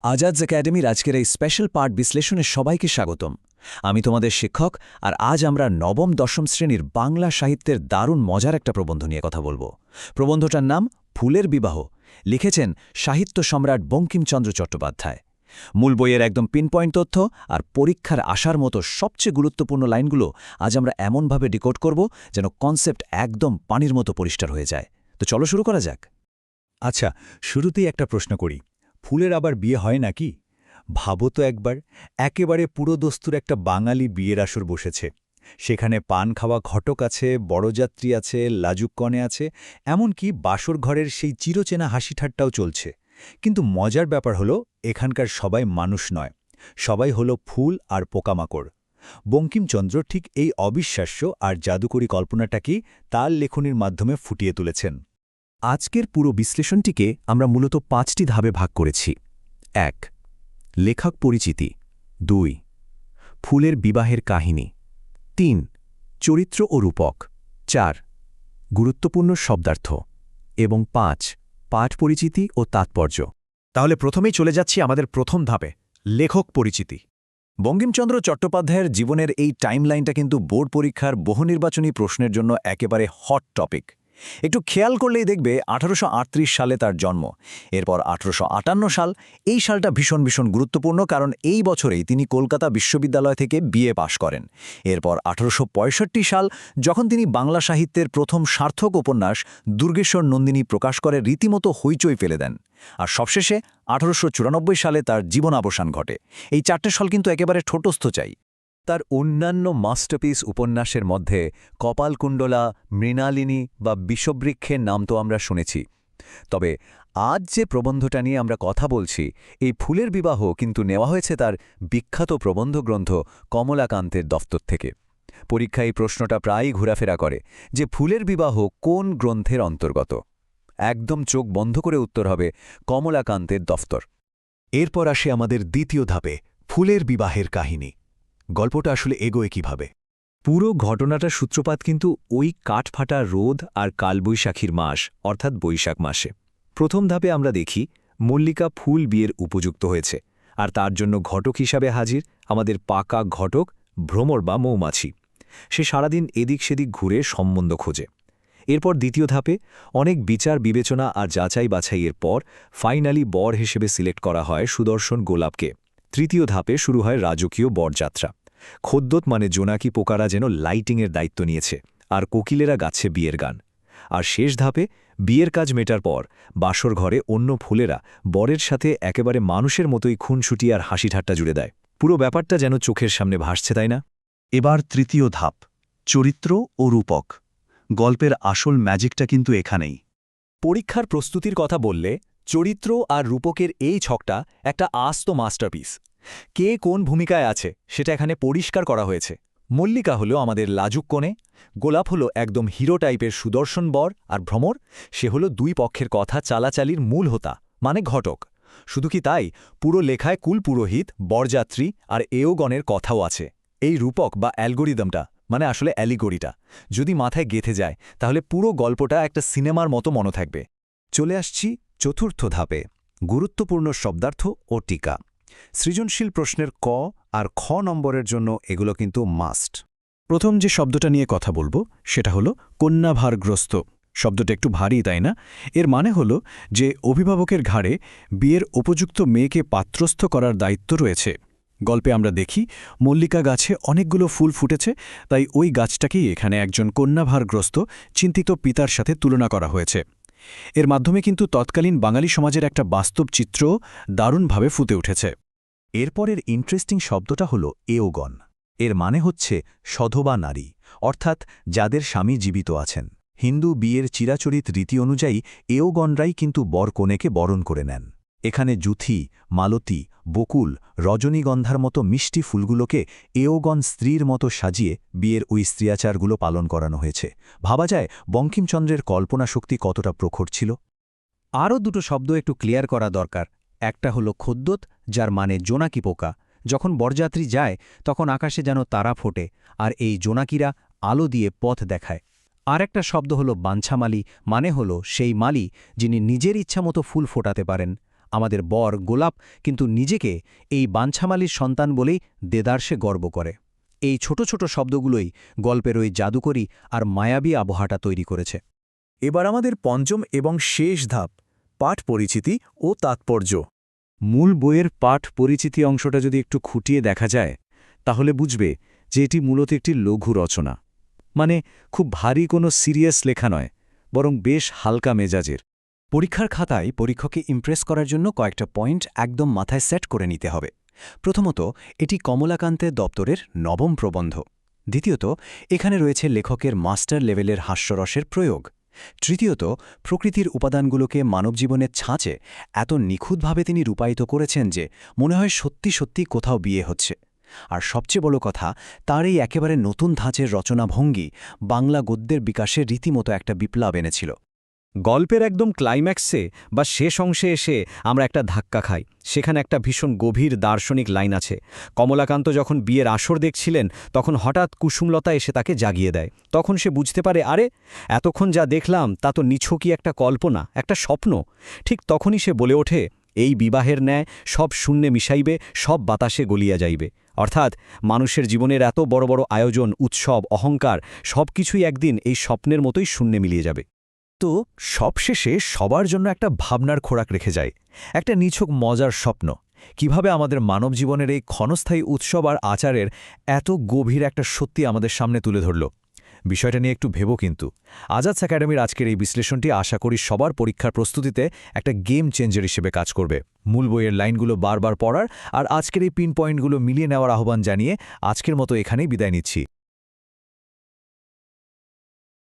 আজাদস একাডেমির আজকের এই স্পেশাল পার্ট বিশ্লেষণে সবাইকে স্বাগতম। আমি তোমাদের শিক্ষক, আর আজ আমরা নবম দশম শ্রেণীর বাংলা সাহিত্যের দারুণ মজার একটা প্রবন্ধ নিয়ে কথা বলবো। প্রবন্ধটার নাম ফুলের বিবাহ, লিখেছেন সাহিত্য সম্রাট বঙ্কিমচন্দ্র চট্টোপাধ্যায়। মূল বইয়ের একদম পিনপয়েন্ট তথ্য আর পরীক্ষার আসার মতো সবচেয়ে গুরুত্বপূর্ণ লাইনগুলো আজ আমরা এমনভাবে ডিকোড করব যেন কনসেপ্ট একদম পানির মতো পরিষ্কার হয়ে যায়। তো চলো শুরু করা যাক। আচ্ছা, শুরুতেই একটা প্রশ্ন করি, ফুলের আবার বিয়ে হয় নাকি? ভাবো তো একবার, একেবারে পুরো দস্তুর একটা বাঙালি বিয়ের আসর বসেছে। সেখানে পান খাওয়া ঘটক আছে, বড়যাত্রী আছে, লাজুক কনে আছে, এমনকি বাসর ঘরের সেই চিরচেনা হাসি ঠাট্টাও চলছে। কিন্তু মজার ব্যাপার হলো, এখানকার সবাই মানুষ নয়, সবাই হলো ফুল আর পোকামাকড়। বঙ্কিমচন্দ্র ঠিক এই অবিশ্বাস্য আর জাদুকরী কল্পনাটাকেই তার লেখনীর মাধ্যমে ফুটিয়ে তুলেছেন। আজকের পুরো বিশ্লেষণটিকে আমরা মূলত 5টি ধাপে ভাগ করেছি। 1. লেখক পরিচিতি। 2. ফুলের বিবাহের কাহিনী। 3. চরিত্র ও রূপক। 4. গুরুত্বপূর্ণ শব্দার্থ। এবং 5. পাঠ পরিচিতি ও তাৎপর্য। তাহলে প্রথমেই চলে যাচ্ছি আমাদের প্রথম ধাপে, লেখক পরিচিতি। বঙ্কিমচন্দ্র চট্টোপাধ্যায়ের জীবনের এই টাইমলাইনটা কিন্তু বোর্ড পরীক্ষার বহুনির্বাচনী প্রশ্নের জন্য একেবারে হট টপিক। একটু খেয়াল করলেই দেখবে 1838 সালে তার জন্ম। এরপর 1858 সাল, এই সালটা ভীষণ ভীষণ গুরুত্বপূর্ণ, কারণ এই বছরেই তিনি কলকাতা বিশ্ববিদ্যালয় থেকে বিএ পাশ করেন। এরপর 1865 সাল, যখন তিনি বাংলা সাহিত্যের প্রথম সার্থক উপন্যাস দুর্গেশ্বর নন্দিনী প্রকাশ করে রীতিমতো হইচই ফেলে দেন। আর সবশেষে 1894 সালে তার জীবনাবসান ঘটে। এই 4টে সাল কিন্তু একেবারে ঠোঁটস্থ চাই। তার অন্যান্য মাস্টারপিস উপন্যাসের মধ্যে কপালকুণ্ডলা, মৃণালিনী বা বিষবৃক্ষের নাম তো আমরা শুনেছি। তবে আজ যে প্রবন্ধটা নিয়ে আমরা কথা বলছি, এই ফুলের বিবাহ কিন্তু নেওয়া হয়েছে তার বিখ্যাত প্রবন্ধগ্রন্থ কমলাকান্তের দফতর থেকে। পরীক্ষায় এই প্রশ্নটা প্রায়ই ঘোরাফেরা করে যে ফুলের বিবাহ কোন গ্রন্থের অন্তর্গত। একদম চোখ বন্ধ করে উত্তর হবে কমলাকান্তের দফতর। এরপর আসে আমাদের দ্বিতীয় ধাপে, ফুলের বিবাহের কাহিনী। গল্পটা আসলে এগোয় কিভাবে? পুরো ঘটনাটার সূত্রপাত কিন্তু ওই কাঠফাটা রোদ আর কালবৈশাখীর মাস, অর্থাৎ বৈশাখ মাসে। প্রথম ধাপে আমরা দেখি মল্লিকা ফুল বিয়ের উপযুক্ত হয়েছে, আর তার জন্য ঘটক হিসাবে হাজির আমাদের পাকা ঘটক ভ্রমর বা মৌমাছি। সে সারাদিন এদিক সেদিক ঘুরে সম্বন্ধ খোঁজে। এরপর দ্বিতীয় ধাপে অনেক বিচার বিবেচনা আর যাচাই বাছাইয়ের পর ফাইনালি বর হিসেবে সিলেক্ট করা হয় সুদর্শন গোলাপকে। তৃতীয় ধাপে শুরু হয় রাজকীয় বরযাত্রা। খদ্যোত মানে জোনাকি পোকারা যেন লাইটিংয়ের দায়িত্ব নিয়েছে, আর কোকিলেরা গাচ্ছে বিয়ের গান। আর শেষ ধাপে বিয়ের কাজ মেটার পর বাসর ঘরে অন্য ফুলেরা বরের সাথে একেবারে মানুষের মতোই খুনসুটি আর হাসি ঠাট্টা জুড়ে দেয়। পুরো ব্যাপারটা যেন চোখের সামনে ভাসছে, তাই না? এবার তৃতীয় ধাপ, চরিত্র ও রূপক। গল্পের আসল ম্যাজিকটা কিন্তু এখানেই। পরীক্ষার প্রস্তুতির কথা বললে চরিত্র আর রূপকের এই ছকটা একটা আস্ত মাস্টারপিস। কে কোন ভূমিকায় আছে সেটা এখানে পরিষ্কার করা হয়েছে। মল্লিকা হলো আমাদের লাজুক কোণে, গোলাপ হলো একদম হিরো টাইপের সুদর্শন বর, আর ভ্রমর সে হলো দুই পক্ষের কথা চালাচালির মূল হোতা, মানে ঘটক। শুধু কি তাই, পুরো লেখায় কুল পুরোহিত, বরযাত্রী আর এওগণের কথাও আছে। এই রূপক বা অ্যালগোরিদমটা, মানে আসলে অ্যালিগোরিটা, যদি মাথায় গেঁথে যায় তাহলে পুরো গল্পটা একটা সিনেমার মতো মনে থাকবে। চলে আসছি চতুর্থ ধাপে, গুরুত্বপূর্ণ শব্দার্থ ও টিকা। সৃজনশীল প্রশ্নের ক আর খ নম্বরের জন্য এগুলো কিন্তু মাস্ট। প্রথম যে শব্দটা নিয়ে কথা বলবো সেটা হলো কন্যাভারগ্রস্ত। শব্দটা একটু ভারী, তাই না? এর মানে হলো যে অভিভাবকের ঘাড়ে বিয়ের উপযুক্ত মেয়েকে পাত্রস্থ করার দায়িত্ব রয়েছে। গল্পে আমরা দেখি মল্লিকা গাছে অনেকগুলো ফুল ফুটেছে, তাই ওই গাছটাকেই এখানে একজন কন্যাভারগ্রস্ত চিন্তিত পিতার সাথে তুলনা করা হয়েছে। এর মাধ্যমে কিন্তু তৎকালীন বাঙালি সমাজের একটা বাস্তব চিত্র দারুণভাবে ফুটে উঠেছে। এরপরের ইন্টারেস্টিং শব্দটা হল এওগণ। এর মানে হচ্ছে সধবা নারী, অর্থাৎ যাদের স্বামী জীবিত আছেন। হিন্দু বিয়ের চিরাচরিত রীতি অনুযায়ী এওগণরাই কিন্তু বর কনেকে বরণ করে নেন। এখানে জুথি, মালতী, বকুল, রজনীগন্ধার মতো মিষ্টি ফুলগুলোকে এওগণ স্ত্রীর মতো সাজিয়ে বিয়ের ওই স্ত্রীয়াচারগুলো পালন করানো হয়েছে। ভাবা যায় বঙ্কিমচন্দ্রের কল্পনাশক্তি কতটা প্রখর ছিল। আরও দুটো শব্দ একটু ক্লিয়ার করা দরকার। একটা হলো খদ্যোত, যার মানে জোনাকি পোকা। যখন বরযাত্রী যায় তখন আকাশে যেন তারা ফোটে, আর এই জোনাকিরা আলো দিয়ে পথ দেখায়। আর একটা শব্দ হলো বাঞ্ছামালী, মানে হলো সেই মালী যিনি নিজের ইচ্ছামতো ফুল ফোটাতে পারেন। আমাদের বর গোলাপ কিন্তু নিজেকে এই বাঞ্ছামালির সন্তান বলেই দেদারসে গর্ব করে। এই ছোট ছোট শব্দগুলোই গল্পের ওই জাদুকরী আর মায়াবী আবহাওয়াটা তৈরি করেছে। এবার আমাদের পঞ্চম এবং শেষ ধাপ, পাঠ পরিচিতি ও তাৎপর্য। মূল বইয়ের পাঠ পরিচিতি অংশটা যদি একটু খুঁটিয়ে দেখা যায় তাহলে বুঝবে যে এটি মূলত একটি লঘু রচনা, মানে খুব ভারী কোনো সিরিয়াস লেখা নয়, বরং বেশ হালকা মেজাজের। পরীক্ষার খাতায় পরীক্ষককে ইমপ্রেস করার জন্য কয়েকটা পয়েন্ট একদম মাথায় সেট করে নিতে হবে। প্রথমত, এটি কমলাকান্তের দপ্তরের নবম প্রবন্ধ। দ্বিতীয়ত, এখানে রয়েছে লেখকের মাস্টার লেভেলের হাস্যরসের প্রয়োগ। তৃতীয়ত, প্রকৃতির উপাদানগুলোকে মানবজীবনের ছাঁচে এত নিখুঁতভাবে তিনি রূপায়িত করেছেন যে মনে হয় সত্যি সত্যি কোথাও বিয়ে হচ্ছে। আর সবচেয়ে বড় কথা, তার এই একেবারে নতুন ধাঁচের রচনাভঙ্গি বাংলা গদ্যের বিকাশে রীতিমতো একটা বিপ্লব এনেছিল। গল্পের একদম ক্লাইম্যাক্সে বা শেষ অংশে এসে আমরা একটা ধাক্কা খাই। সেখানে একটা ভীষণ গভীর দার্শনিক লাইন আছে। কমলাকান্ত যখন বিয়ের আসর দেখছিলেন তখন হঠাৎ কুসুমলতা এসে তাকে জাগিয়ে দেয়। তখন সে বুঝতে পারে, আরে এতক্ষণ যা দেখলাম তা তো নিছকই একটা কল্পনা, একটা স্বপ্ন। ঠিক তখনই সে বলে ওঠে, এই বিবাহের ন্যায় সব শূন্যে মিশাইবে, সব বাতাসে গলিয়া যাইবে। অর্থাৎ মানুষের জীবনের এত বড় বড় আয়োজন, উৎসব, অহংকার সবকিছুই একদিন এই স্বপ্নের মতোই শূন্যে মিলিয়ে যাবে। তো সবশেষে সবার জন্য একটা ভাবনার খোরাক রেখে যায়, একটা নিছক মজার স্বপ্ন। কিভাবে আমাদের মানব জীবনের এই ক্ষণস্থায়ী উৎসব আর আচারের এত গভীর একটা সত্যি আমাদের সামনে তুলে ধরল। বিষয়টা নিয়ে একটু ভেবো কিন্তু। আজাদস একাডেমির আজকের এই বিশ্লেষণটি আশা করি সবার পরীক্ষার প্রস্তুতিতে একটা গেম চেঞ্জার হিসেবে কাজ করবে। মূল বইয়ের লাইনগুলো বারবার পড়ার আর আজকের এই পিন পয়েন্টগুলো মিলিয়ে নেওয়ার আহ্বান জানিয়ে আজকের মতো এখানেই বিদায় নিচ্ছি।